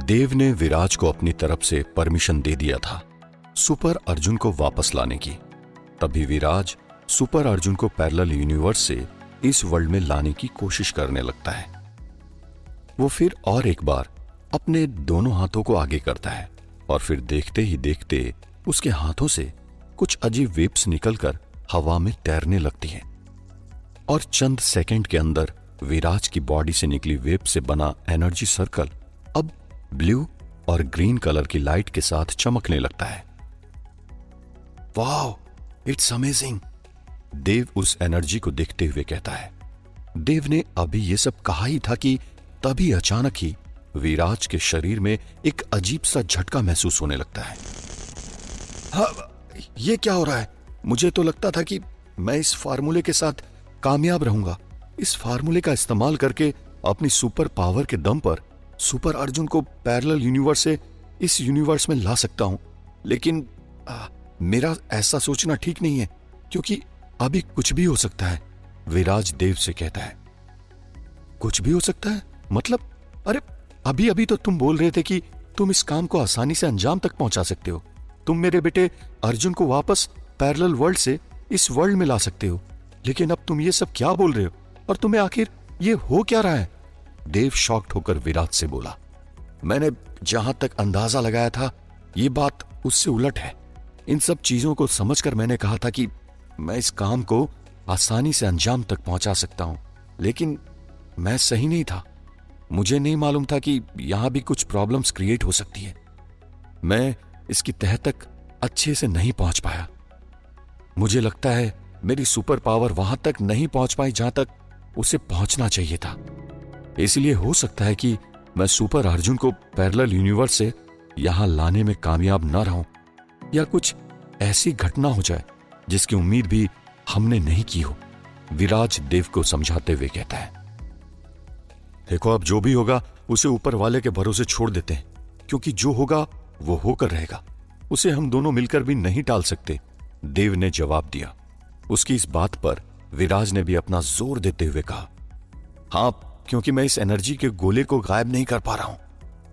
देव ने विराज को अपनी तरफ से परमिशन दे दिया था सुपर अर्जुन को वापस लाने की। तभी विराज सुपर अर्जुन को पैरेलल यूनिवर्स से इस वर्ल्ड में लाने की कोशिश करने लगता है। वो फिर और एक बार अपने दोनों हाथों को आगे करता है और फिर देखते ही देखते उसके हाथों से कुछ अजीब वेव्स निकलकर हवा में तैरने लगती हैं और चंद सेकंड के अंदर विराज की बॉडी से निकली वेव से बना एनर्जी सर्कल अब ब्लू और ग्रीन कलर की लाइट के साथ चमकने लगता है। वाओ, इट्स अमेजिंग, देव उस एनर्जी को देखते हुए कहता है। देव ने अभी ये सब कहा ही था कि तभी अचानक ही विराज के शरीर में एक अजीब सा झटका महसूस होने लगता है। हाँ, ये क्या हो रहा है? मुझे तो लगता था कि मैं इस फार्मूले के साथ कामयाब रहूंगा, इस फार्मूले का इस्तेमाल करके अपनी सुपर पावर के दम पर सुपर अर्जुन को पैरेलल यूनिवर्स से इस यूनिवर्स में ला सकता हूं। लेकिन मेरा ऐसा सोचना ठीक नहीं है क्योंकि अभी कुछ भी हो सकता है, विराज देव से कहता है। कुछ भी हो सकता है मतलब? अरे अभी अभी तो तुम बोल रहे थे कि तुम इस काम को आसानी से अंजाम तक पहुंचा सकते हो। तुम मेरे बेटे अर्जुन को वापस पैरेलल वर्ल्ड से इस वर्ल्ड में ला सकते हो, लेकिन अब तुम ये सब क्या बोल रहे हो और तुम्हें आखिर ये हो क्या रहा है? देव शॉक्ड होकर विराज से बोला। मैंने जहां तक अंदाजा लगाया था ये बात उससे उलट है। इन सब चीजों को समझकर मैंने कहा था कि मैं इस काम को आसानी से अंजाम तक पहुंचा सकता हूं, लेकिन मैं सही नहीं था। मुझे नहीं मालूम था कि यहां भी कुछ प्रॉब्लम्स क्रिएट हो सकती है। मैं इसकी तह तक अच्छे से नहीं पहुंच पाया। मुझे लगता है मेरी सुपर पावर वहां तक नहीं पहुंच पाई जहां तक उसे पहुंचना चाहिए था। इसलिए हो सकता है कि मैं सुपर अर्जुन को पैरेलल यूनिवर्स से यहां लाने में कामयाब न रहूं, या कुछ ऐसी घटना हो जाए जिसकी उम्मीद भी हमने नहीं की हो, विराज देव को समझाते हुए कहता है। देखो, अब जो भी होगा उसे ऊपर वाले के भरोसे छोड़ देते हैं, क्योंकि जो होगा वो होकर रहेगा। उसे हम दोनों मिलकर भी नहीं टाल सकते, देव ने जवाब दिया। उसकी इस बात पर विराज ने भी अपना जोर देते हुए कहा, हाँ, क्योंकि मैं इस एनर्जी के गोले को गायब नहीं कर पा रहा हूं।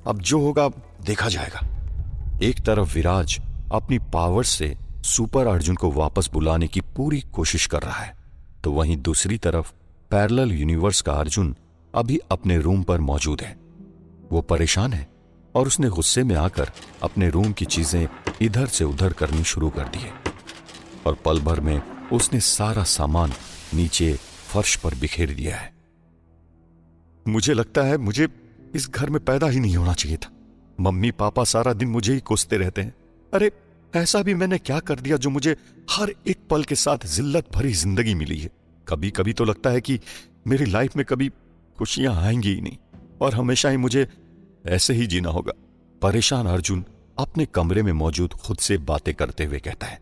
अब जो होगा देखा जाएगा। एक तरफ विराज अपनी पावर से सुपर अर्जुन को वापस बुलाने की पूरी कोशिश कर रहा है, तो वहीं दूसरी तरफ पैरेलल यूनिवर्स का अर्जुन अभी अपने रूम पर मौजूद है। वो परेशान है और उसने गुस्से में आकर अपने रूम की चीजें इधर से उधर करनी शुरू कर दी है और पल भर में उसने सारा सामान नीचे फर्श पर बिखेर दिया है। मुझे लगता है मुझे इस घर में पैदा ही नहीं होना चाहिए था। मम्मी पापा सारा दिन मुझे ही कोसते रहते हैं। अरे ऐसा भी मैंने क्या कर दिया जो मुझे हर एक पल के साथ जिल्लत भरी जिंदगी मिली है? कभी कभी तो लगता है कि मेरी लाइफ में कभी खुशियां आएंगी ही नहीं और हमेशा ही मुझे ऐसे ही जीना होगा। परेशान अर्जुन अपने कमरे में मौजूद खुद से बातें करते हुए कहता है।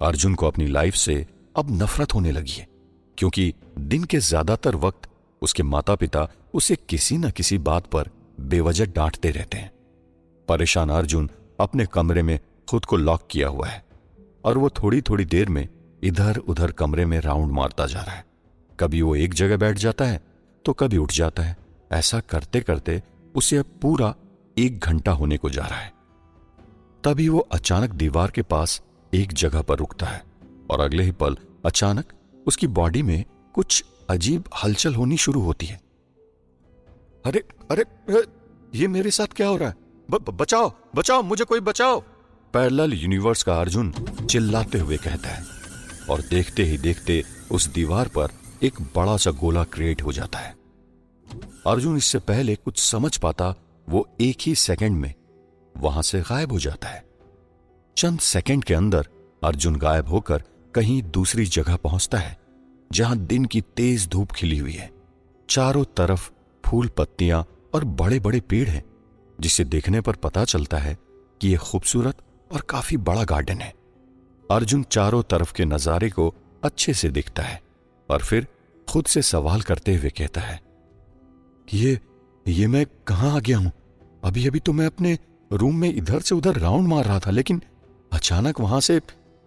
अर्जुन को अपनी लाइफ से अब नफरत होने लगी है, क्योंकि दिन के ज्यादातर वक्त उसके माता पिता उसे किसी न किसी बात पर बेवजह डांटते रहते हैं। परेशान अर्जुन अपने कमरे में खुद को लॉक किया हुआ है और वो थोड़ी थोड़ी देर में इधर उधर कमरे में राउंड मारता जा रहा है। कभी वो एक जगह बैठ जाता है तो कभी उठ जाता है। ऐसा करते करते उसे अब पूरा 1 घंटा होने को जा रहा है। तभी वो अचानक दीवार के पास एक जगह पर रुकता है और अगले ही पल अचानक उसकी बॉडी में कुछ अजीब हलचल होनी शुरू होती है। अरे अरे ये मेरे साथ क्या हो रहा है? बचाओ बचाओ, मुझे कोई बचाओ! पैरेलल यूनिवर्स का अर्जुन चिल्लाते हुए कहता है और देखते ही देखते उस दीवार पर एक बड़ा सा गोला क्रिएट हो जाता है। अर्जुन इससे पहले कुछ समझ पाता वो एक ही सेकंड में वहां से गायब हो जाता है। चंद सेकंड के अंदर अर्जुन गायब होकर कहीं दूसरी जगह पहुंचता है जहां दिन की तेज धूप खिली हुई है। चारों तरफ फूल पत्तियां और बड़े बड़े पेड़ हैं, जिसे देखने पर पता चलता है कि यह खूबसूरत और काफी बड़ा गार्डन है। अर्जुन चारों तरफ के नजारे को अच्छे से देखता है और फिर खुद से सवाल करते हुए कहता है, ये मैं कहां आ गया हूं? अभी अभी तो मैं अपने रूम में इधर से उधर राउंड मार रहा था, लेकिन अचानक वहां से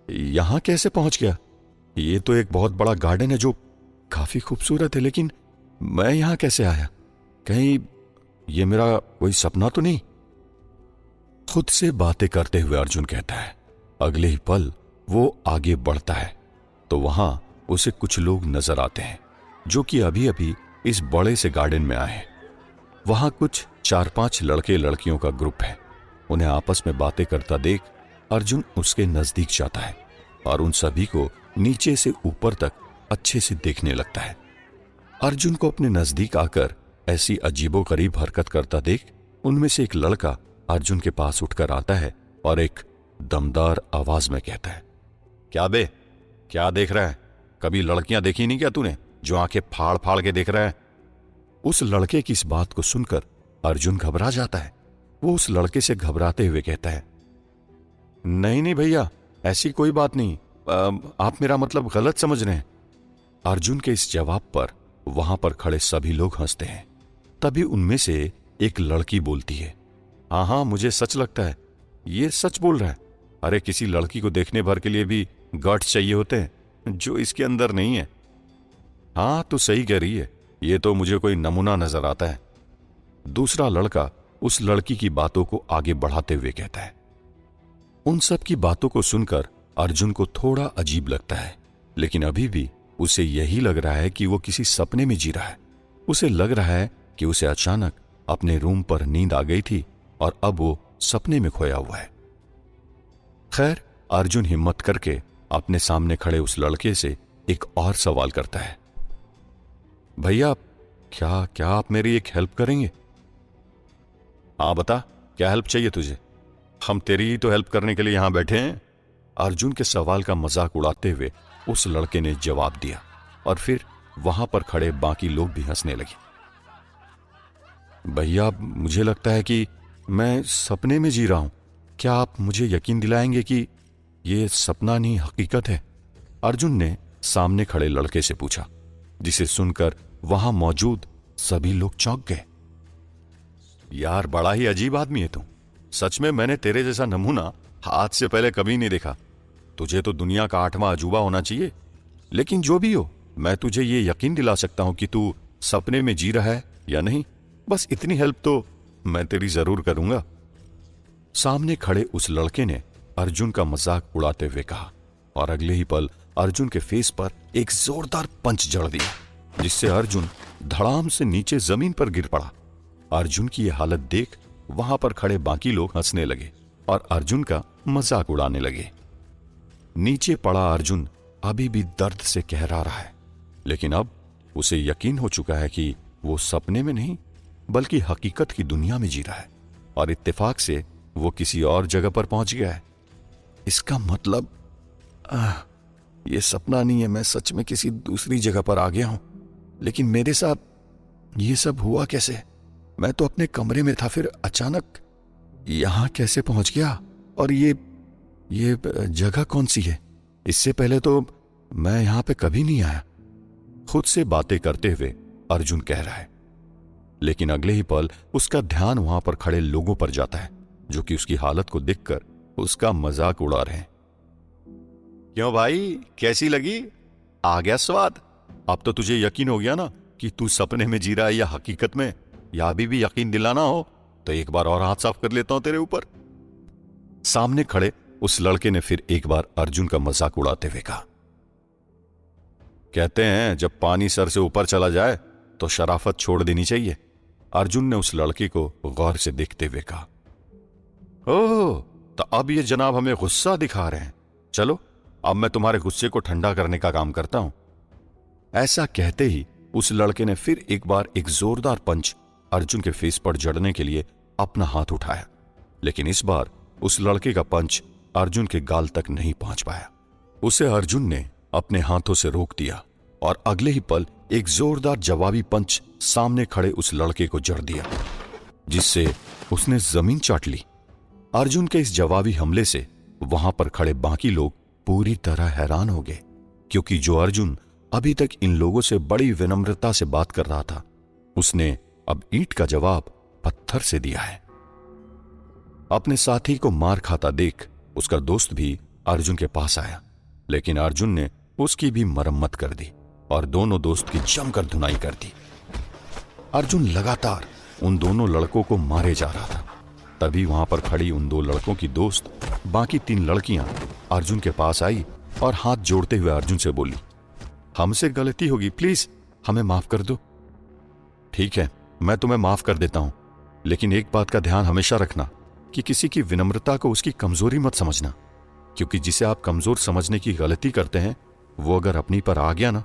यहां कैसे पहुंच गया? ये तो एक बहुत बड़ा गार्डन है जो काफी खूबसूरत है, लेकिन मैं यहां कैसे आया? कहीं ये मेरा कोई सपना तो नहीं? खुद से बातें करते हुए अर्जुन कहता है। अगले ही पल वो आगे बढ़ता है तो वहां उसे कुछ लोग नजर आते हैं जो कि अभी अभी इस बड़े से गार्डन में आए हैं। वहां कुछ 4-5 लड़के लड़कियों का ग्रुप है। उन्हें आपस में बातें करता देख अर्जुन उसके नजदीक जाता है और उन सभी को नीचे से ऊपर तक अच्छे से देखने लगता है। अर्जुन को अपने नजदीक आकर ऐसी अजीबोगरीब हरकत करता देख उनमें से एक लड़का अर्जुन के पास उठकर आता है और एक दमदार आवाज में कहता है, क्या बे, क्या देख रहा है? कभी लड़कियां देखी नहीं क्या तूने जो आंखें फाड़ फाड़ के देख रहा है? उस लड़के की इस बात को सुनकर अर्जुन घबरा जाता है। वो उस लड़के से घबराते हुए कहता है, नहीं नहीं भैया, ऐसी कोई बात नहीं, आप मेरा मतलब गलत समझ रहे हैं। अर्जुन के इस जवाब पर वहां पर खड़े सभी लोग हंसते हैं। तभी उनमें से एक लड़की बोलती है, हाँ हाँ, मुझे सच लगता है, ये सच बोल रहा है। अरे किसी लड़की को देखने भर के लिए भी गट्स चाहिए होते हैं जो इसके अंदर नहीं है। हाँ तू सही कह रही है, ये तो मुझे कोई नमूना नजर आता है। दूसरा लड़का उस लड़की की बातों को आगे बढ़ाते हुए कहता है। उन सब की बातों को सुनकर अर्जुन को थोड़ा अजीब लगता है, लेकिन अभी भी उसे यही लग रहा है कि वो किसी सपने में जी रहा है। उसे लग रहा है कि उसे अचानक अपने रूम पर नींद आ गई थी और अब वो सपने में खोया हुआ है। खैर, अर्जुन हिम्मत करके अपने सामने खड़े उस लड़के से एक और सवाल करता है, भैया क्या आप मेरी एक हेल्प करेंगे? हाँ बता, क्या हेल्प चाहिए तुझे? हम तेरी ही तो हेल्प करने के लिए यहां बैठे हैं। अर्जुन के सवाल का मजाक उड़ाते हुए उस लड़के ने जवाब दिया और फिर वहां पर खड़े बाकी लोग भी हंसने लगे। भैया मुझे लगता है कि मैं सपने में जी रहा हूं, क्या आप मुझे यकीन दिलाएंगे कि ये सपना नहीं हकीकत है? अर्जुन ने सामने खड़े लड़के से पूछा, जिसे सुनकर वहां मौजूद सभी लोग चौंक गए। यार बड़ा ही अजीब आदमी है तू, सच में मैंने तेरे जैसा नमूना आज से पहले कभी नहीं देखा। तुझे तो दुनिया का 8वां अजूबा होना चाहिए। लेकिन जो भी हो, मैं तुझे ये यकीन दिला सकता हूं कि तू सपने में जी रहा है या नहीं। बस इतनी हेल्प तो मैं तेरी जरूर करूंगा। सामने खड़े उस लड़के ने अर्जुन का मजाक उड़ाते हुए कहा और अगले ही पल अर्जुन के फेस पर एक जोरदार पंच जड़ दिया, जिससे अर्जुन धड़ाम से नीचे जमीन पर गिर पड़ा। अर्जुन की यह हालत देख वहां पर खड़े बाकी लोग हंसने लगे और अर्जुन का मजाक उड़ाने लगे। नीचे पड़ा अर्जुन अभी भी दर्द से कहरा रहा है, लेकिन अब उसे यकीन हो चुका है कि वो सपने में नहीं बल्कि हकीकत की दुनिया में जी रहा है और इत्तेफाक से वो किसी और जगह पर पहुंच गया है। इसका मतलब ये सपना नहीं है, मैं सच में किसी दूसरी जगह पर आ गया हूं। लेकिन मेरे साथ ये सब हुआ कैसे? मैं तो अपने कमरे में था, फिर अचानक यहां कैसे पहुंच गया? और ये जगह कौन सी है? इससे पहले तो मैं यहां पे कभी नहीं आया। खुद से बातें करते हुए अर्जुन कह रहा है, लेकिन अगले ही पल उसका ध्यान वहां पर खड़े लोगों पर जाता है जो कि उसकी हालत को देखकर उसका मजाक उड़ा रहे हैं। क्यों भाई, कैसी लगी? आ गया स्वाद? अब तो तुझे यकीन हो गया ना कि तू सपने में जी रहा है या हकीकत में? या अभी भी यकीन दिलाना हो तो एक बार और हाथ साफ कर लेता हूं तेरे ऊपर। सामने खड़े उस लड़के ने फिर एक बार अर्जुन का मजाक उड़ाते हुए कहा, कहते हैं जब पानी सर से ऊपर चला जाए तो शराफत छोड़ देनी चाहिए। अर्जुन ने उस लड़के को गौर से देखते हुए कहा, ओह, तो अब ये जनाब हमें गुस्सा दिखा रहे हैं। चलो अब मैं तुम्हारे गुस्से को ठंडा करने का काम करता हूं। ऐसा कहते ही उस लड़के ने फिर एक बार एक जोरदार पंच अर्जुन के फेस पर जड़ने के लिए अपना हाथ उठाया, लेकिन इस बार उस लड़के का पंच अर्जुन के गाल तक नहीं पहुंच पाया। उसे अर्जुन ने अपने हाथों से रोक दिया और अगले ही पल एक जोरदार जवाबी पंच सामने खड़े उस लड़के को जड़ दिया, जिससे उसने जमीन चाट ली। अर्जुन के इस जवाबी हमले से वहां पर खड़े बाकी लोग पूरी तरह हैरान हो गए, क्योंकि जो अर्जुन अभी तक इन लोगों से बड़ी विनम्रता से बात कर रहा था, उसने अब ईंट का जवाब पत्थर से दिया है। अपने साथी को मार खाता देख उसका दोस्त भी अर्जुन के पास आया, लेकिन अर्जुन ने उसकी भी मरम्मत कर दी और दोनों दोस्त की जमकर धुनाई कर दी। अर्जुन लगातार उन दोनों लड़कों को मारे जा रहा था, तभी वहां पर खड़ी उन दो लड़कों की दोस्त बाकी तीन लड़कियां अर्जुन के पास आई और हाथ जोड़ते हुए अर्जुन से बोली, हमसे गलती होगी, प्लीज हमें माफ कर दो। ठीक है, मैं तुम्हें माफ कर देता हूं, लेकिन एक बात का ध्यान हमेशा रखना कि किसी की विनम्रता को उसकी कमजोरी मत समझना, क्योंकि जिसे आप कमजोर समझने की गलती करते हैं वो अगर अपनी पर आ गया ना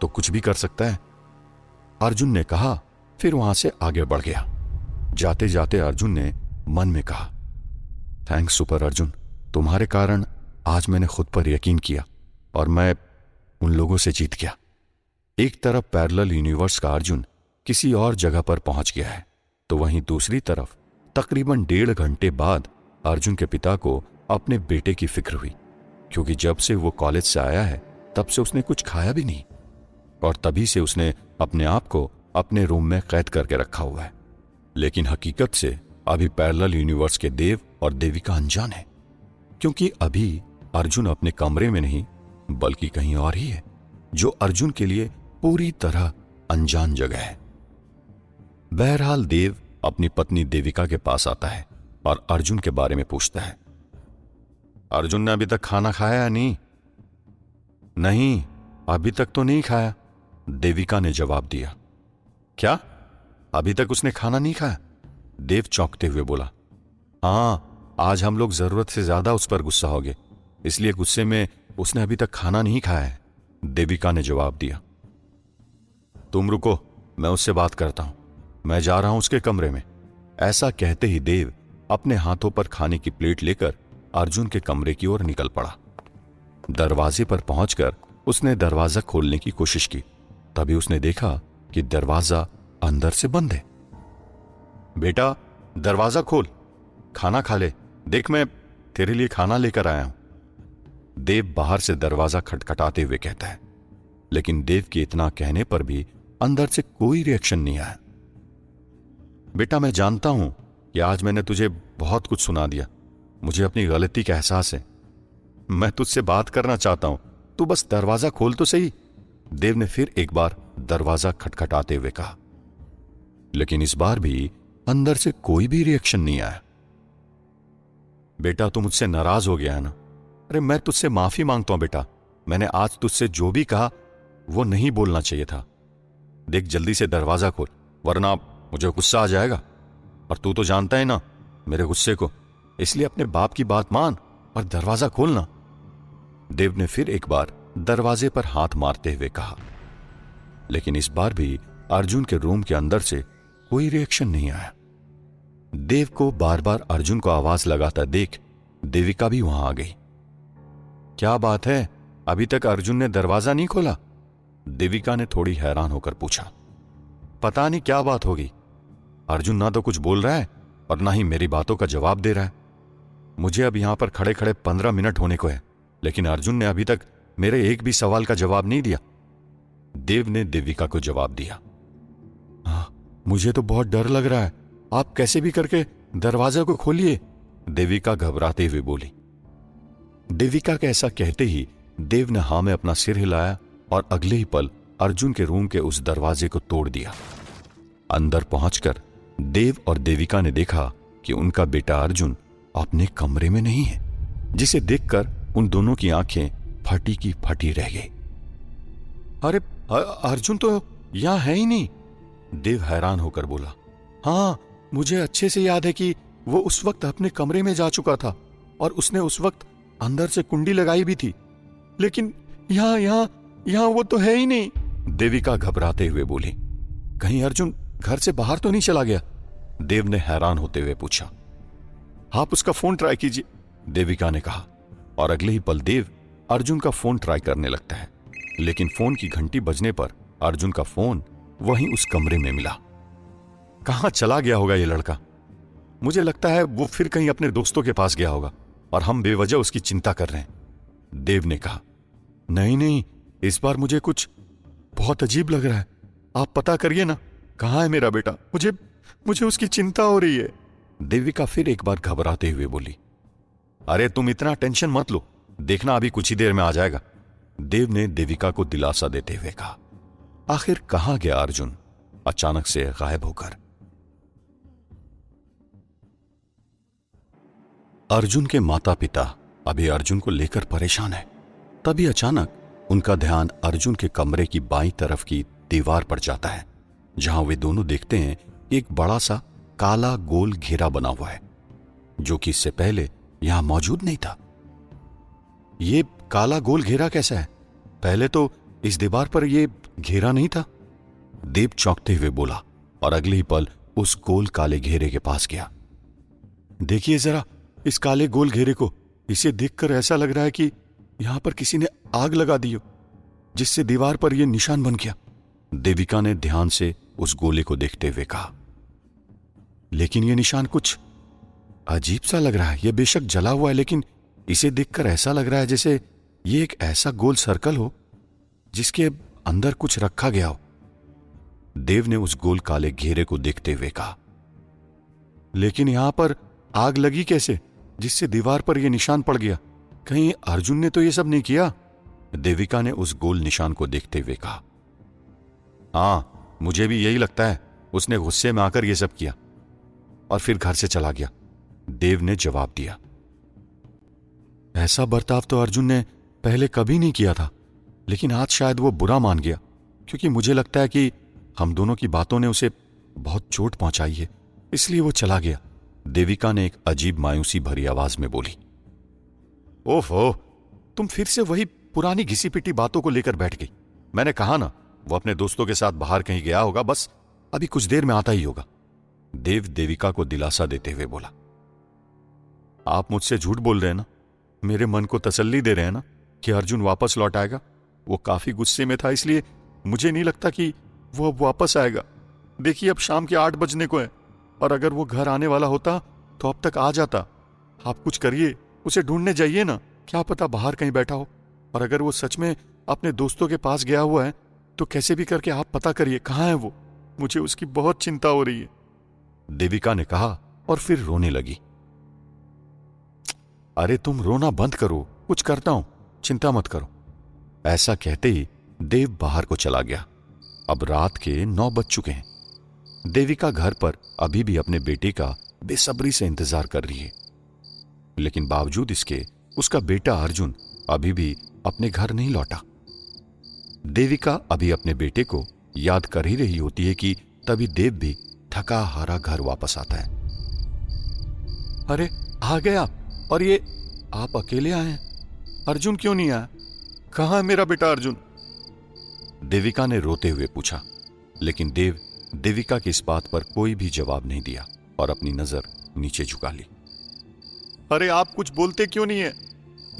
तो कुछ भी कर सकता है। अर्जुन ने कहा, फिर वहां से आगे बढ़ गया। जाते जाते अर्जुन ने मन में कहा, थैंक्स सुपर अर्जुन, तुम्हारे कारण आज मैंने खुद पर यकीन किया और मैं उन लोगों से जीत गया। एक तरफ पैरेलल यूनिवर्स का अर्जुन किसी और जगह पर पहुंच गया है, तो वहीं दूसरी तरफ तकरीबन 1.5 घंटे बाद अर्जुन के पिता को अपने बेटे की फिक्र हुई, क्योंकि जब से वो कॉलेज से आया है तब से उसने कुछ खाया भी नहीं और तभी से उसने अपने आप को अपने रूम में कैद करके रखा हुआ है। लेकिन हकीकत से अभी पैरेलल यूनिवर्स के देव और देविका अनजान है, क्योंकि अभी अर्जुन अपने कमरे में नहीं बल्कि कहीं और ही है, जो अर्जुन के लिए पूरी तरह अनजान जगह है। बहरहाल देव अपनी पत्नी देविका के पास आता है और अर्जुन के बारे में पूछता है, अर्जुन ने अभी तक खाना खाया या नहीं? नहीं, अभी तक तो नहीं खाया, देविका ने जवाब दिया। क्या, अभी तक उसने खाना नहीं खाया? देव चौंकते हुए बोला, हाँ, आज हम लोग जरूरत से ज्यादा उस पर गुस्सा हो गए, इसलिए गुस्से में उसने अभी तक खाना नहीं खाया है, देविका ने जवाब दिया। तुम रुको, मैं उससे बात करता हूं, मैं जा रहा हूं उसके कमरे में। ऐसा कहते ही देव अपने हाथों पर खाने की प्लेट लेकर अर्जुन के कमरे की ओर निकल पड़ा। दरवाजे पर पहुंचकर उसने दरवाजा खोलने की कोशिश की, तभी उसने देखा कि दरवाजा अंदर से बंद है। बेटा, दरवाजा खोल, खाना खा ले, देख मैं तेरे लिए खाना लेकर आया हूं, देव बाहर से दरवाजा खटखटाते हुए कहता है। लेकिन देव के इतना कहने पर भी अंदर से कोई रिएक्शन नहीं आया। बेटा, मैं जानता हूं कि आज मैंने तुझे बहुत कुछ सुना दिया, मुझे अपनी गलती का एहसास है, मैं तुझसे बात करना चाहता हूं, तू बस दरवाजा खोल तो सही, देव ने फिर एक बार दरवाजा खटखटाते हुए कहा। लेकिन इस बार भी अंदर से कोई भी रिएक्शन नहीं आया। बेटा, तू मुझसे नाराज हो गया है ना? अरे मैं तुझसे माफी मांगता हूं बेटा, मैंने आज तुझसे जो भी कहा वो नहीं बोलना चाहिए था। देख, जल्दी से दरवाजा खोल, वरना मुझे गुस्सा आ जाएगा, और तू तो जानता है ना मेरे गुस्से को, इसलिए अपने बाप की बात मान और दरवाजा खोलना। देव ने फिर एक बार दरवाजे पर हाथ मारते हुए कहा। लेकिन इस बार भी अर्जुन के रूम के अंदर से कोई रिएक्शन नहीं आया। देव को बार बार अर्जुन को आवाज लगाता देख देविका भी वहां आ गई। क्या बात है, अभी तक अर्जुन ने दरवाजा नहीं खोला? देविका ने थोड़ी हैरान होकर पूछा। पता नहीं क्या बात होगी, अर्जुन ना तो कुछ बोल रहा है और ना ही मेरी बातों का जवाब दे रहा है। मुझे अब यहां पर खड़े खड़े 15 मिनट होने को है, लेकिन अर्जुन ने अभी तक मेरे एक भी सवाल का जवाब नहीं दिया, देव ने देविका को जवाब दिया। हाँ, मुझे तो बहुत डर लग रहा है, आप कैसे भी करके दरवाजे को खोलिए, देविका घबराते हुए बोली। देविका के ऐसा कहते ही देव ने हाँ में अपना सिर हिलाया और अगले ही पल अर्जुन के रूम के उस दरवाजे को तोड़ दिया। अंदर पहुंचकर देव और देविका ने देखा कि उनका बेटा अर्जुन अपने कमरे में नहीं है, जिसे देखकर उन दोनों की आंखें फटी की फटी रह गई। अरे अर्जुन तो यहां है ही नहीं, देव हैरान होकर बोला। हाँ, मुझे अच्छे से याद है कि वो उस वक्त अपने कमरे में जा चुका था और उसने उस वक्त अंदर से कुंडी लगाई भी थी, लेकिन यहां वो तो है ही नहीं, देविका घबराते हुए बोली। कहीं अर्जुन घर से बाहर तो नहीं चला गया? देव ने हैरान होते हुए पूछा। आप उसका फोन ट्राई कीजिए, देविका ने कहा, और अगले ही पल देव अर्जुन का फोन ट्राई करने लगता है। लेकिन फोन की घंटी बजने पर अर्जुन का फोन वहीं उस कमरे में मिला। कहां चला गया होगा ये लड़का? मुझे लगता है वो फिर कहीं अपने दोस्तों के पास गया होगा और हम बेवजह उसकी चिंता कर रहे हैं, देव ने कहा। नहीं, इस बार मुझे कुछ बहुत अजीब लग रहा है, आप पता करिए ना, कहां है मेरा बेटा? मुझे उसकी चिंता हो रही है, देविका फिर एक बार घबराते हुए बोली। अरे तुम इतना टेंशन मत लो, देखना अभी कुछ ही देर में आ जाएगा, देव ने देविका को दिलासा देते हुए कहा। आखिर कहां गया अर्जुन अचानक से गायब होकर? अर्जुन के माता पिता अभी अर्जुन को लेकर परेशान है। तभी अचानक उनका ध्यान अर्जुन के कमरे की बाईं तरफ की दीवार पर जाता है, जहां वे दोनों देखते हैं एक बड़ा सा काला गोल घेरा बना हुआ है, जो कि इससे पहले यहां मौजूद नहीं था। ये काला गोल घेरा कैसा है? पहले तो इस दीवार पर यह घेरा नहीं था। देव चौंकते हुए बोला और अगले ही पल उस गोल काले घेरे के पास गया। देखिए जरा इस काले गोल घेरे को, इसे देखकर ऐसा लग रहा है कि यहां पर किसी ने आग लगा दी हो, जिससे दीवार पर यह निशान बन गया। देविका ने ध्यान से उस गोले को देखते हुए कहा, लेकिन यह निशान कुछ अजीब सा लग रहा है। यह बेशक जला हुआ है, लेकिन इसे देखकर ऐसा लग रहा है जैसे यह एक ऐसा गोल सर्कल हो जिसके अंदर कुछ रखा गया हो। देव ने उस गोल काले घेरे को देखते हुए कहा, लेकिन यहां पर आग लगी कैसे जिससे दीवार पर यह निशान पड़ गया? कहीं अर्जुन ने तो यह सब नहीं किया? देविका ने उस गोल निशान को देखते हुए कहा, हां, मुझे भी यही लगता है। उसने गुस्से में आकर यह सब किया और फिर घर से चला गया, देव ने जवाब दिया। ऐसा बर्ताव तो अर्जुन ने पहले कभी नहीं किया था, लेकिन आज शायद वो बुरा मान गया, क्योंकि मुझे लगता है कि हम दोनों की बातों ने उसे बहुत चोट पहुंचाई है, इसलिए वो चला गया। देविका ने एक अजीब मायूसी भरी आवाज में बोली। ओहो, तुम फिर से वही पुरानी घिसी पिटी बातों को लेकर बैठ गई। मैंने कहा ना, वो अपने दोस्तों के साथ बाहर कहीं गया होगा, बस अभी कुछ देर में आता ही होगा। देव देविका को दिलासा देते हुए बोला। आप मुझसे झूठ बोल रहे हैं ना? मेरे मन को तसल्ली दे रहे हैं ना कि अर्जुन वापस लौट आएगा? वो काफी गुस्से में था, इसलिए मुझे नहीं लगता कि वो अब वापस आएगा। देखिए अब शाम के 8 बजने को है, और अगर वो घर आने वाला होता तो अब तक आ जाता। आप कुछ करिए, उसे ढूंढने जाइए ना, क्या पता बाहर कहीं बैठा हो। और अगर वो सच में अपने दोस्तों के पास गया हुआ है तो कैसे भी करके आप पता करिए कहाँ है वो। मुझे उसकी बहुत चिंता हो रही है, देविका ने कहा और फिर रोने लगी। अरे तुम रोना बंद करो, कुछ करता हूं, चिंता मत करो। ऐसा कहते ही देव बाहर को चला गया। अब रात के 9 बज चुके हैं। देविका घर पर अभी भी अपने बेटे का बेसब्री से इंतजार कर रही है, लेकिन बावजूद इसके उसका बेटा अर्जुन अभी भी अपने घर नहीं लौटा। देविका अभी अपने बेटे को याद कर ही रही होती है कि तभी देव भी थका हारा घर वापस आता है। अरे आ गया, और ये आप अकेले आए हैं? अर्जुन क्यों नहीं आया? कहां है मेरा बेटा अर्जुन? देविका ने रोते हुए पूछा, लेकिन देव देविका की इस बात पर कोई भी जवाब नहीं दिया और अपनी नजर नीचे झुका ली। अरे आप कुछ बोलते क्यों नहीं है?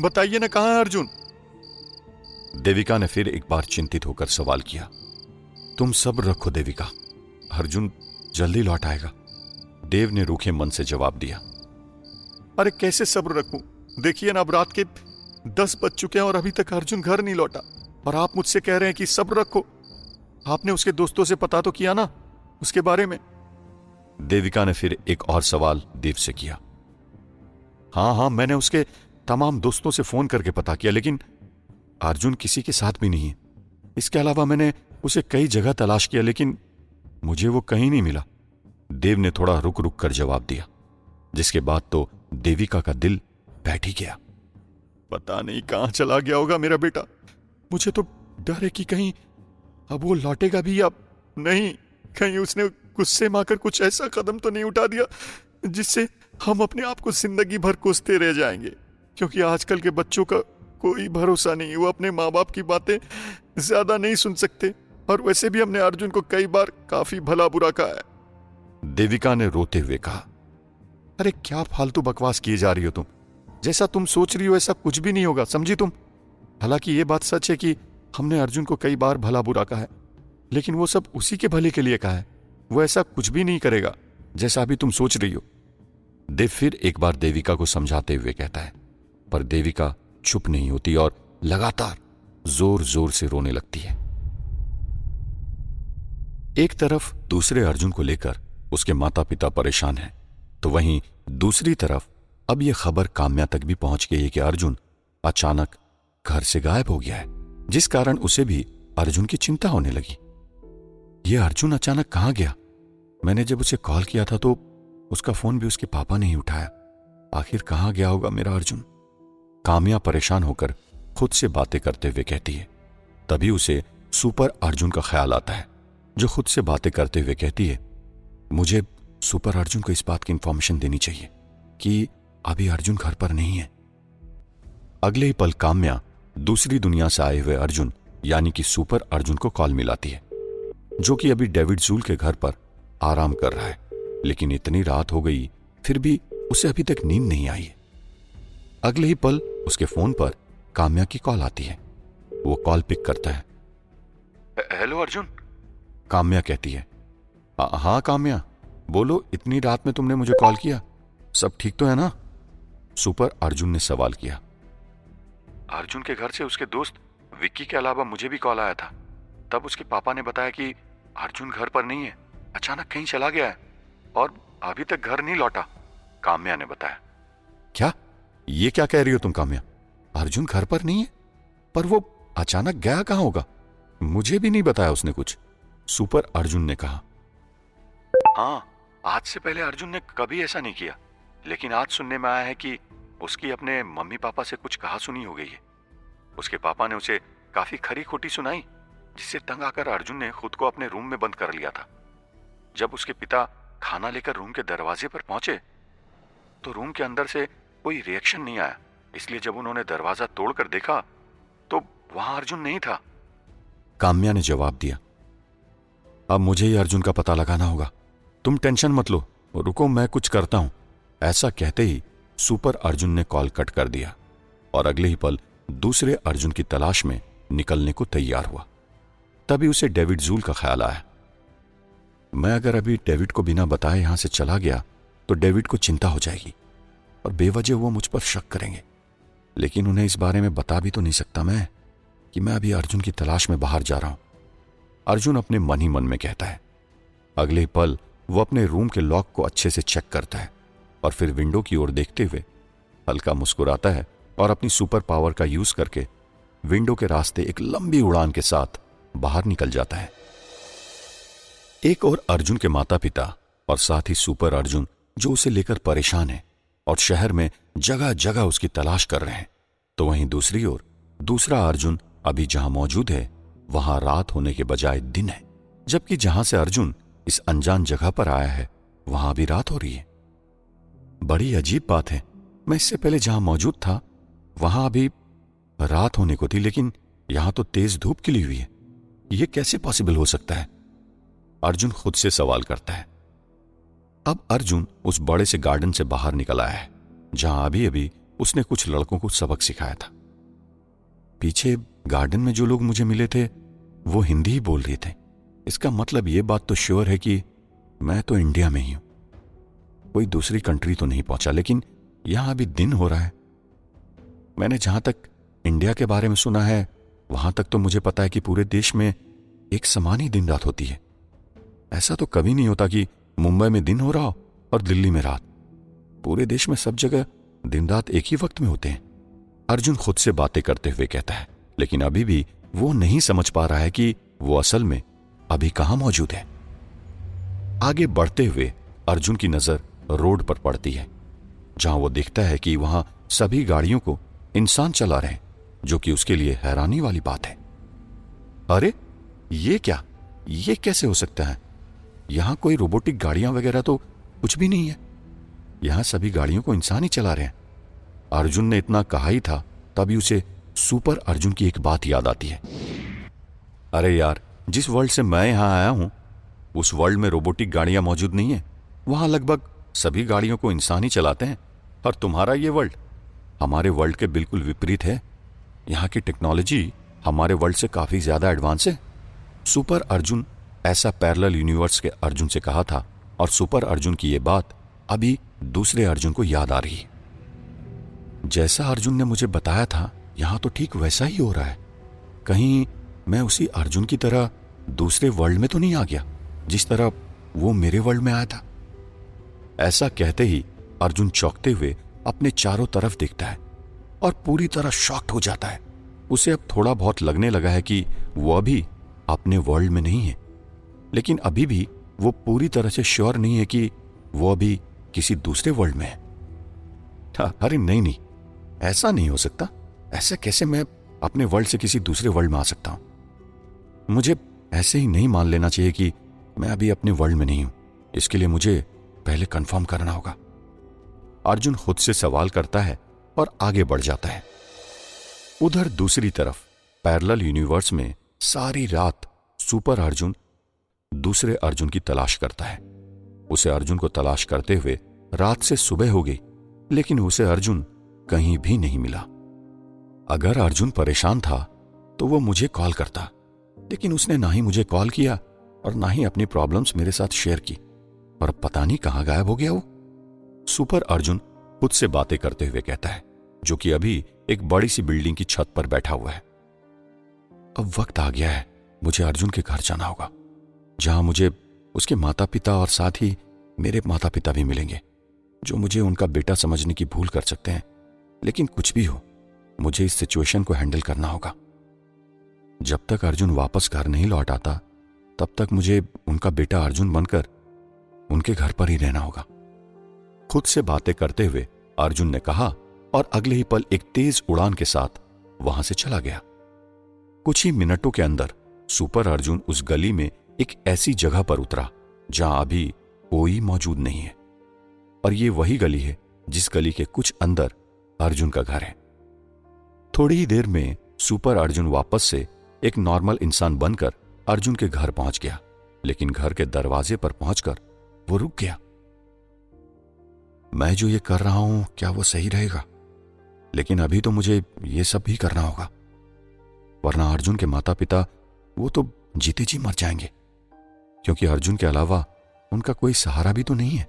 बताइए ना, कहां है अर्जुन? देविका ने फिर एक बार चिंतित होकर सवाल किया। तुम सब्र रखो देविका, अर्जुन जल्दी लौट आएगा, देव ने रूखे मन से जवाब दिया। अरे कैसे सब्र रखूं? देखिए ना, अब रात के 10 बज चुके हैं और अभी तक अर्जुन घर नहीं लौटा, और आप मुझसे कह रहे हैं कि सब्र रखो। आपने उसके दोस्तों से पता तो किया ना उसके बारे में? देविका ने फिर एक और सवाल देव से किया। हां, मैंने उसके तमाम दोस्तों से फोन करके पता किया, लेकिन अर्जुन किसी के साथ भी नहीं है। इसके अलावा मैंने उसे कई जगह तलाश किया, लेकिन मुझे वो कहीं नहीं मिला, देव ने थोड़ा रुक रुक कर जवाब दिया, जिसके बाद तो देविका का दिल बैठ ही गया। पता नहीं कहां चला गया होगा मेरा बेटा। मुझे तो डर है कि कहीं अब वो लौटेगा भी या नहीं, कहीं उसने गुस्से में आकर कुछ ऐसा कदम तो नहीं उठा दिया जिससे हम अपने आप को जिंदगी भर कोसते रह जाएंगे। क्योंकि आजकल के बच्चों का कोई भरोसा नहीं, वो अपने माँ बाप की बातें ज्यादा नहीं सुन सकते, और वैसे भी हमने अर्जुन को कई बार काफी भला बुरा कहा है। देविका ने रोते हुए कहा। अरे क्या फालतू बकवास किए जा रही हो तुम? जैसा तुम सोच रही हो ऐसा कुछ भी नहीं होगा, समझी तुम? हालांकि ये बात सच है कि हमने अर्जुन को कई बार भला बुरा कहा है, लेकिन वो सब उसी के भले के लिए कहा है। वो ऐसा कुछ भी नहीं करेगा जैसा अभी तुम सोच रही हो, देव फिर एक बार देविका को समझाते हुए कहता है। पर देविका चुप नहीं होती और लगातार जोर जोर से रोने लगती है। एक तरफ दूसरे अर्जुन को लेकर उसके माता पिता परेशान हैं, तो वहीं दूसरी तरफ अब यह खबर काम्या तक भी पहुंच गई है कि अर्जुन अचानक घर से गायब हो गया है, जिस कारण उसे भी अर्जुन की चिंता होने लगी। यह अर्जुन अचानक कहां गया? मैंने जब उसे कॉल किया था तो उसका फोन भी उसके पापा ने ही उठाया। आखिर कहाँ गया होगा मेरा अर्जुन? काम्या परेशान होकर खुद से बातें करते हुए कहती है। तभी उसे सुपर अर्जुन का ख्याल आता है, जो खुद से बातें करते हुए कहती है, मुझे सुपर अर्जुन को इस बात की इंफॉर्मेशन देनी चाहिए कि अभी अर्जुन घर पर नहीं है। अगले ही पल काम्या दूसरी दुनिया से आए हुए अर्जुन यानी कि सुपर अर्जुन को कॉल मिलाती है, जो कि अभी डेविड जूल के घर पर आराम कर रहा है। लेकिन इतनी रात हो गई फिर भी उसे अभी तक नींद नहीं आई है। अगले ही पल उसके फोन पर काम्या की कॉल आती है। वो कॉल पिक करता है। हेलो अर्जुन, काम्या कहती है। हाँ काम्या, बोलो, इतनी रात में तुमने मुझे कॉल किया, सब ठीक तो है ना? सुपर अर्जुन ने सवाल किया। अर्जुन के घर से उसके दोस्त विक्की के अलावा मुझे भी कॉल आया था। तब उसके पापा ने बताया कि अर्जुन घर पर नहीं है, अचानक कहीं चला गया है और अभी तक घर नहीं लौटा, काम्या ने बताया। क्या? ये क्या कह रही हो तुम काम्या? अर्जुन घर पर नहीं है? पर वो अचानक गया कहां होगा? मुझे भी नहीं बताया उसने कुछ, सुपर अर्जुन ने कहा। हाँ, आज से पहले अर्जुन ने कभी ऐसा नहीं किया, लेकिन आज सुनने में आया है कि उसकी अपने मम्मी पापा से कुछ कहा सुनी हो गई है। उसके पापा ने उसे काफी खरी खोटी सुनाई, जिससे तंग आकर अर्जुन ने खुद को अपने रूम में बंद कर लिया था। जब उसके पिता खाना लेकर रूम के दरवाजे पर पहुंचे तो रूम के अंदर से कोई रिएक्शन नहीं आया, इसलिए जब उन्होंने दरवाजा तोड़कर देखा तो वहां अर्जुन नहीं था, काम्या ने जवाब दिया। अब मुझे ही अर्जुन का पता लगाना होगा, तुम टेंशन मत लो, रुको मैं कुछ करता हूं। ऐसा कहते ही सुपर अर्जुन ने कॉल कट कर दिया और अगले ही पल दूसरे अर्जुन की तलाश में निकलने को तैयार हुआ। तभी उसे डेविड जूल का ख्याल आया। मैं अगर अभी डेविड को बिना बताए यहां से चला गया तो डेविड को चिंता हो जाएगी और बेवजह वो मुझ पर शक करेंगे, लेकिन उन्हें इस बारे में बता भी तो नहीं सकता मैं कि मैं अभी अर्जुन की तलाश में बाहर जा रहा हूं, अर्जुन अपने मन ही मन में कहता है। अगले ही पल वो अपने रूम के लॉक को अच्छे से चेक करता है और फिर विंडो की ओर देखते हुए हल्का मुस्कुराता है और अपनी सुपर पावर का यूज करके विंडो के रास्ते एक लंबी उड़ान के साथ बाहर निकल जाता है। एक और अर्जुन के माता पिता और साथ ही सुपर अर्जुन जो उसे लेकर परेशान है और शहर में जगह जगह उसकी तलाश कर रहे हैं, तो वहीं दूसरी ओर दूसरा अर्जुन अभी जहां मौजूद है वहां रात होने के बजाय दिन है, जबकि जहां से अर्जुन इस अनजान जगह पर आया है वहां भी रात हो रही है। बड़ी अजीब बात है, मैं इससे पहले जहां मौजूद था वहां अभी रात होने को थी, लेकिन यहां तो तेज धूप खिली हुई है। यह कैसे पॉसिबल हो सकता है? अर्जुन खुद से सवाल करता है। अब अर्जुन उस बड़े से गार्डन से बाहर निकल आया है जहां अभी अभी उसने कुछ लड़कों को सबक सिखाया था। पीछे गार्डन में जो लोग मुझे मिले थे वो हिंदी ही बोल रहे थे। इसका मतलब ये बात तो श्योर है कि मैं तो इंडिया में ही हूं, कोई दूसरी कंट्री तो नहीं पहुंचा। लेकिन यहां अभी दिन हो रहा है। मैंने जहां तक इंडिया के बारे में सुना है वहां तक तो मुझे पता है कि पूरे देश में एक समान ही दिन रात होती है। ऐसा तो कभी नहीं होता कि मुंबई में दिन हो रहा हो और दिल्ली में रात। पूरे देश में सब जगह दिन रात एक ही वक्त में होते हैं, अर्जुन खुद से बातें करते हुए कहता है। लेकिन अभी भी वो नहीं समझ पा रहा है कि वो असल में अभी कहां मौजूद है। आगे बढ़ते हुए अर्जुन की नजर रोड पर पड़ती है जहां वो देखता है कि वहां सभी गाड़ियों को इंसान चला रहे हैं, जो कि उसके लिए हैरानी वाली बात है। अरे ये क्या, ये कैसे हो सकता है? यहां कोई रोबोटिक गाड़ियां वगैरह तो कुछ भी नहीं है, यहां सभी गाड़ियों को इंसान ही चला रहे हैं। अर्जुन ने इतना कहा ही था तभी उसे सुपर अर्जुन की एक बात याद आती है। अरे यार, जिस वर्ल्ड से मैं यहां आया हूं उस वर्ल्ड में रोबोटिक गाड़ियां मौजूद नहीं है। वहां लगभग सभी गाड़ियों को इंसान ही चलाते हैं और तुम्हारा ये वर्ल्ड हमारे वर्ल्ड के बिल्कुल विपरीत है। यहां की टेक्नोलॉजी हमारे वर्ल्ड से काफी ज्यादा एडवांस है। सुपर अर्जुन ऐसा पैरेलल यूनिवर्स के अर्जुन से कहा था और सुपर अर्जुन की यह बात अभी दूसरे अर्जुन को याद आ रही है। जैसा अर्जुन ने मुझे बताया था यहां तो ठीक वैसा ही हो रहा है। कहीं मैं उसी अर्जुन की तरह दूसरे वर्ल्ड में तो नहीं आ गया जिस तरह वो मेरे वर्ल्ड में आया था। ऐसा कहते ही अर्जुन चौंकते हुए अपने चारों तरफ देखता है और पूरी तरह शॉक्ड हो जाता है। उसे अब थोड़ा बहुत लगने लगा है कि वो अभी अपने वर्ल्ड में नहीं है, लेकिन अभी भी वो पूरी तरह से श्योर नहीं है कि वो अभी किसी दूसरे वर्ल्ड में है। अरे नहीं नहीं, ऐसा नहीं हो सकता। ऐसे कैसे मैं अपने वर्ल्ड से किसी दूसरे वर्ल्ड में आ सकता हूं? मुझे ऐसे ही नहीं मान लेना चाहिए कि मैं अभी अपने वर्ल्ड में नहीं हूं। इसके लिए मुझे पहले कंफर्म करना होगा। अर्जुन खुद से सवाल करता है और आगे बढ़ जाता है। उधर दूसरी तरफ पैरेलल यूनिवर्स में सारी रात सुपर अर्जुन दूसरे अर्जुन की तलाश करता है। उसे अर्जुन को तलाश करते हुए रात से सुबह हो गई, लेकिन उसे अर्जुन कहीं भी नहीं मिला। अगर अर्जुन परेशान था तो वो मुझे कॉल करता, लेकिन उसने ना ही मुझे कॉल किया और ना ही अपनी प्रॉब्लम्स मेरे साथ शेयर की। और पता नहीं कहां गायब हो गया वो। सुपर अर्जुन खुद से बातें करते हुए कहता है, जो कि अभी एक बड़ी सी बिल्डिंग की छत पर बैठा हुआ है। अब वक्त आ गया है, मुझे अर्जुन के घर जाना होगा, जहां मुझे उसके माता पिता और साथ ही मेरे माता पिता भी मिलेंगे, जो मुझे उनका बेटा समझने की भूल कर सकते हैं। लेकिन कुछ भी हो, मुझे इस सिचुएशन को हैंडल करना होगा। जब तक अर्जुन वापस घर नहीं लौट आता, तब तक मुझे उनका बेटा अर्जुन बनकर उनके घर पर ही रहना होगा। खुद से बातें करते हुए अर्जुन ने कहा और अगले ही पल एक तेज उड़ान के साथ वहां से चला गया। कुछ ही मिनटों के अंदर सुपर अर्जुन उस गली में एक ऐसी जगह पर उतरा जहां अभी कोई मौजूद नहीं है। और ये वही गली है जिस गली के कुछ अंदर अर्जुन का घर है। थोड़ी ही देर में सुपर अर्जुन वापस से एक नॉर्मल इंसान बनकर अर्जुन के घर पहुंच गया, लेकिन घर के दरवाजे पर पहुंचकर वो रुक गया। मैं जो ये कर रहा हूं, क्या वो सही रहेगा? लेकिन अभी तो मुझे ये सब भी करना होगा, वरना अर्जुन के माता पिता वो तो जीते जी मर जाएंगे, क्योंकि अर्जुन के अलावा उनका कोई सहारा भी तो नहीं है।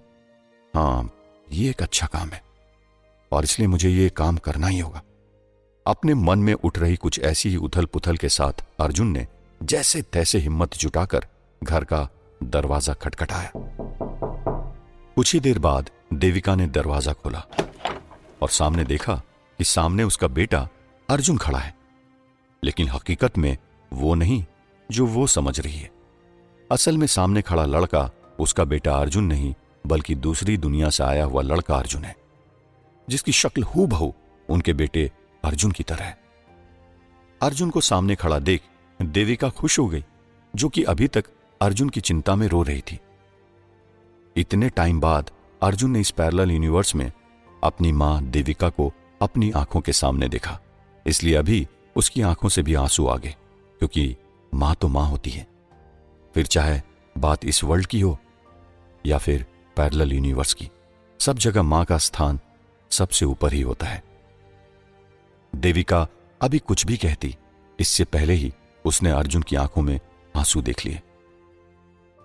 हाँ, ये एक अच्छा काम है और इसलिए मुझे ये काम करना ही होगा। अपने मन में उठ रही कुछ ऐसी ही उथल पुथल के साथ अर्जुन ने जैसे तैसे हिम्मत जुटाकर घर का दरवाजा खटखटाया। कुछ ही देर बाद देविका ने दरवाजा खोला और सामने देखा कि सामने उसका बेटा अर्जुन खड़ा है, लेकिन हकीकत में वो नहीं जो वो समझ रही है। असल में सामने खड़ा लड़का उसका बेटा अर्जुन नहीं, बल्कि दूसरी दुनिया से आया हुआ लड़का अर्जुन है, जिसकी शक्ल हूबहू उनके बेटे अर्जुन की तरह है। अर्जुन को सामने खड़ा देख देविका खुश हो गई, जो कि अभी तक अर्जुन की चिंता में रो रही थी। इतने टाइम बाद अर्जुन ने इस पैरेलल यूनिवर्स में अपनी मां देविका को अपनी आंखों के सामने देखा, इसलिए अभी उसकी आंखों से भी आंसू आ गए, क्योंकि मां तो मां होती है, फिर चाहे बात इस वर्ल्ड की हो या फिर पैरेलल यूनिवर्स की, सब जगह मां का स्थान सबसे ऊपर ही होता है। देविका अभी कुछ भी कहती, इससे पहले ही उसने अर्जुन की आंखों में आंसू देख लिए।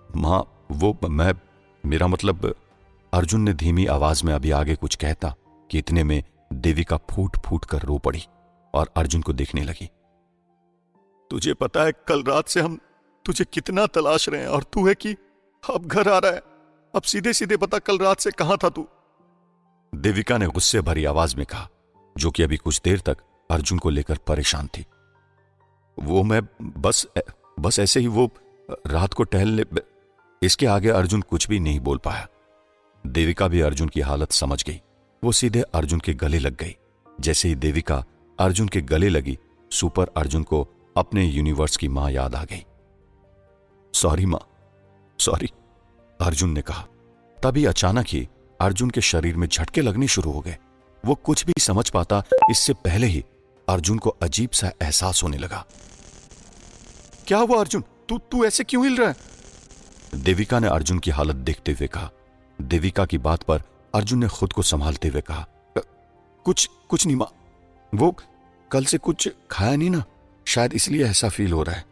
मां, वो मैं मेरा मतलब, अर्जुन ने धीमी आवाज में अभी आगे कुछ कहता कि इतने में देविका फूट फूट कर रो पड़ी और अर्जुन को देखने लगी। तुझे पता है कल रात से हम तुझे कितना तलाश रहे हैं और तू है कि अब घर आ रहा है। अब सीधे सीधे बता, कल रात से कहां था तू? देविका ने गुस्से भरी आवाज में कहा, जो कि अभी कुछ देर तक अर्जुन को लेकर परेशान थी। वो मैं बस ऐसे ही वो रात को टहलने। इसके आगे अर्जुन कुछ भी नहीं बोल पाया। देविका भी अर्जुन की हालत समझ गई। वो सीधे अर्जुन के गले लग गई। जैसे ही देविका अर्जुन के गले लगी, सुपर अर्जुन को अपने यूनिवर्स की मां याद आ गई। सॉरी मां, सॉरी, अर्जुन ने कहा। तभी अचानक ही अर्जुन के शरीर में झटके लगने शुरू हो गए। वो कुछ भी समझ पाता इससे पहले ही अर्जुन को अजीब सा एहसास होने लगा। क्या हुआ अर्जुन? तू ऐसे क्यों हिल रहा है? देविका ने अर्जुन की हालत देखते हुए कहा। देविका की बात पर अर्जुन ने खुद को संभालते हुए कहा, कुछ नहीं मां, वो कल से कुछ खाया नहीं ना, शायद इसलिए ऐसा फील हो रहा है।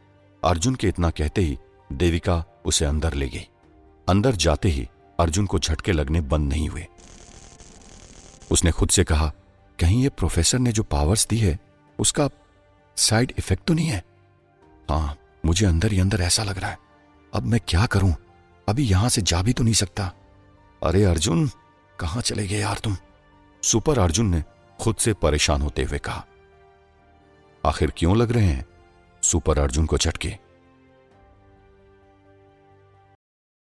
अर्जुन के इतना कहते ही देविका उसे अंदर ले गई। अंदर जाते ही अर्जुन को झटके लगने बंद नहीं हुए। उसने खुद से कहा, कहीं ये प्रोफेसर ने जो पावर्स दी है उसका साइड इफेक्ट तो नहीं है? हाँ, मुझे अंदर ही अंदर ऐसा लग रहा है। अब मैं क्या करूं? अभी यहां से जा भी तो नहीं सकता। अरे अर्जुन, कहां चले गए यार तुम? सुपर अर्जुन ने खुद से परेशान होते हुए कहा। आखिर क्यों लग रहे हैं सुपर अर्जुन को झटके?